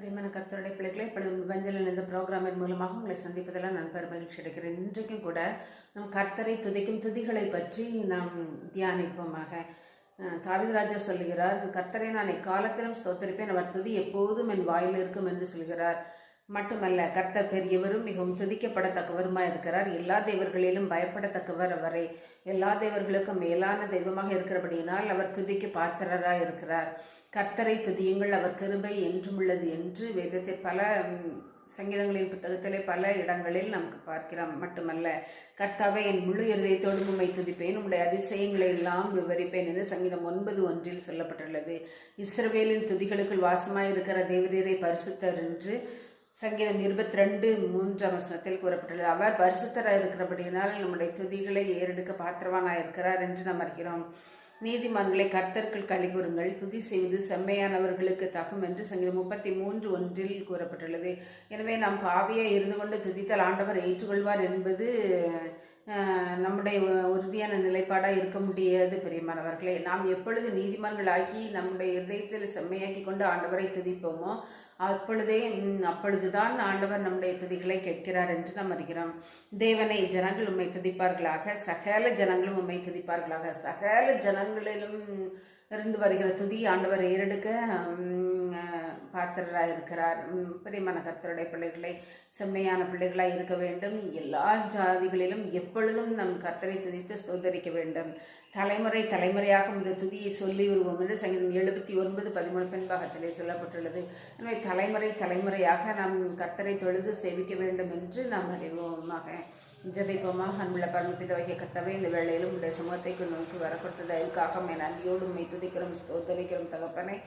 பிரியமான கர்த்தருடைய பிள்ளைகளை இப்பொழுது வஞ்சலில் இந்த ப்ரோக்ராமின் மூலமாக உங்களை சந்திப்பதெல்லாம் நான் பெருமகிழ்ச்சி அடைக்கிறேன். இன்றைக்கும் கூட நம் கர்த்தரை துதிக்கும் துதிகளை பற்றி நாம் தியானிப்போமாக. தாவீது ராஜா சொல்லுகிறார், கர்த்தரை நான் எக்காலத்திலும் ஸ்தோத்தரிப்பேன், அவர் துதி எப்போதும் என் வாயில் இருக்கும் என்று சொல்கிறார். மட்டுமல்ல, கர்த்தர் பெரியவரும் மிகவும் துதிக்கப்படத்தக்கவருமாய் இருக்கிறார். எல்லா தேவர்களிலும் பயப்படத்தக்கவர் அவரை. எல்லா தேவர்களுக்கும் மேலான தெய்வமாக இருக்கிறபடியினால் அவர் துதிக்கு பாத்திரராய் இருக்கிறார். கர்த்தரை துதியுங்கள், அவர் கிருபை என்றும் உள்ளது என்று வேதத்தில் பல சங்கீதங்களின் புத்தகத்திலே பல இடங்களில் நமக்கு பார்க்கிறோம். மட்டுமல்ல, கர்த்தாவை என் முழு இருதயத்தோடு உம்மை துதிப்பேன், உம்முடைய அதிசயங்களை எல்லாம் விவரிப்பேன் என்று சங்கீதம் 9:1 சொல்லப்பட்டுள்ளது. இஸ்ரவேலின் துதிகளுக்குள் வாசமாயிருக்கிற தேவரீரை பரிசுத்தர் என்று சங்கீதம் 22:3 கூறப்பட்டுள்ளது. அவர் பரிசுத்தராக இருக்கிறபடியினால் நம்முடைய துதிகளை ஏறெடுக்க பாத்திரவானாக இருக்கிறார் என்று நாம் அறிகிறோம். நீதிமான்களை கர்த்தர்கள் கலிகூறுங்கள், துதி செய்வது செம்மையானவர்களுக்கு தகும் என்று சங்கீதம் 33:1 கூறப்பட்டுள்ளது. எனவே நாம் பாவியாக இருந்து கொண்டு துதித்தல் ஆண்டவர் ஏற்றுக்கொள்வார் என்பது நம்முடைய உறுதியான நிலைப்பாடாக இருக்க முடியாது. பிரியமானவர்களே, நாம் எப்பொழுது நீதிமான்களாகி நம்முடைய இதயத்தில் செம்மையாக்கி கொண்டு ஆண்டவரை துதிப்போமோ அப்பொழுதுதான் ஆண்டவர் நம்முடைய துதிகளை கேட்கிறார் என்று நாம் அறிகிறோம். தேவனை ஜனங்கள் உம்மை துதிப்பார்களாக, சகல ஜனங்களும் உம்மை துதிப்பார்களாக. சகல ஜனங்களிலும் இருந்து வருகிற துதி ஆண்டவர் ஏறெடுக்க பாத்திரராக இருக்கிறார். பிரியமான கர்த்தருடைய பிள்ளைகளை செம்மையான பிள்ளைகளாய் இருக்க வேண்டும். எல்லா ஜாதிகளிலும் எப்பொழுதும் நம் கர்த்தரை துதித்து ஸ்தோத்தரிக்க வேண்டும். தலைமுறை தலைமுறையாக இந்த துதியை சொல்லி வருவோம் என்று சங்கீதம் 79:13 பின்பாகத்திலே சொல்லப்பட்டுள்ளது. எனவே தலைமுறை தலைமுறையாக நாம் கர்த்தரை தொழுது சேவிக்க வேண்டும் என்று நாம் அறிவோமாக. ஜெபிப்போமாக. அன்புள்ள பரமபிதாவாகிய கர்த்தாவே, இந்த வேளையிலும் உடைய சமூகத்தை நோக்கி வர கொடுத்த தயவுக்காக நன்றியோடு உண்மை துதிக்கிறோம், ஸ்தோத்தரிக்கிறோம் தகப்பனை.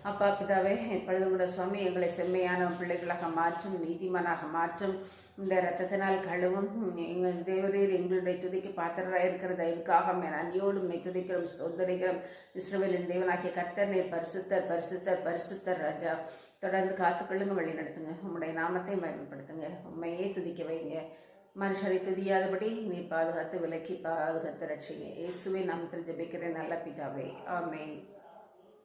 அப்பா பிதாவே, எப்பொழுது உடைய சுவாமி எங்களை செம்மையான பிள்ளைகளாக மாற்றும், நீதிமானாக மாற்றும், இந்த இரத்தத்தினால் கழுவும் எங்கள் தேவரீர் எங்களுடைய துதிக்கு பாத்திரராக இருக்கிற தயவுக்காக நன்றியோடு உண்மை துதிக்கிறோம், ஸ்தோத்தரிக்கிறோம். இஸ்ரவேலின் தேவனாகிய கர்த்தர் நீர் பரிசுத்தர், பரிசுத்தர், பரிசுத்தர் ராஜா. தொடர்ந்து காத்துக்கொள்ளுங்க, வழி நடத்துங்க, உம்முடைய நாமத்தை பயன்படுத்துங்க, உண்மையே துதிக்க வைங்க. மனுஷரை துதியாதபடி நீர் பாதுகாத்து விலக்கி பாதுகாத்து ரட்சிங்க. இயேசுவின் நாமத்தில் ஜெபிக்கிறேன் நல்ல பிதாவே, ஆமென்.